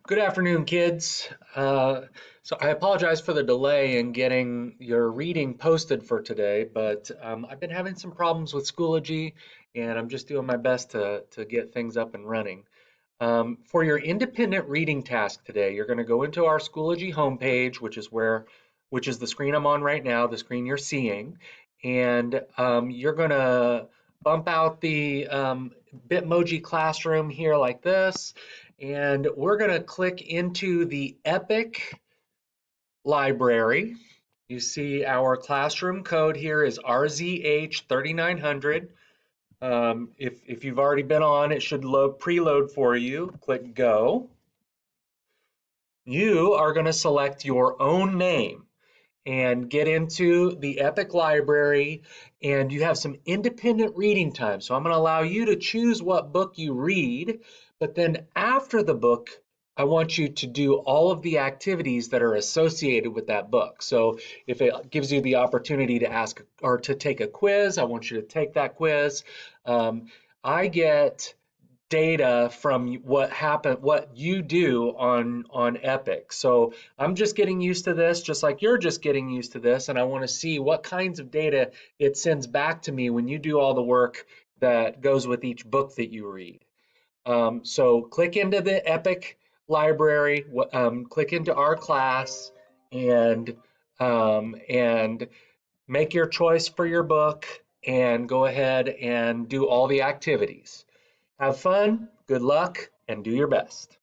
Good afternoon, kids. So I apologize for the delay in getting your reading posted for today, but I've been having some problems with Schoology, and I'm just doing my best to get things up and running. For your independent reading task today, you're going to go into our Schoology homepage, which is the screen I'm on right now, the screen you're seeing, and you're going to bump out the Bitmoji Classroom here like this, and we're going to click into the Epic library. You see our classroom code here is RZH3900. If you've already been on, it should preload for you. Click go. You are going to select your own name and get into the Epic library, and you have some independent reading time. So I'm going to allow you to choose what book you read, but then after the book, I want you to do all of the activities that are associated with that book. So if it gives you the opportunity to ask or to take a quiz, I want you to take that quiz. I get data from what you do on Epic. So I'm just getting used to this, just like you're just getting used to this, and I want to see what kinds of data it sends back to me when you do all the work that goes with each book that you read. So click into the Epic library, click into our class, and and make your choice for your book, and go ahead and do all the activities. Have fun, good luck, and do your best.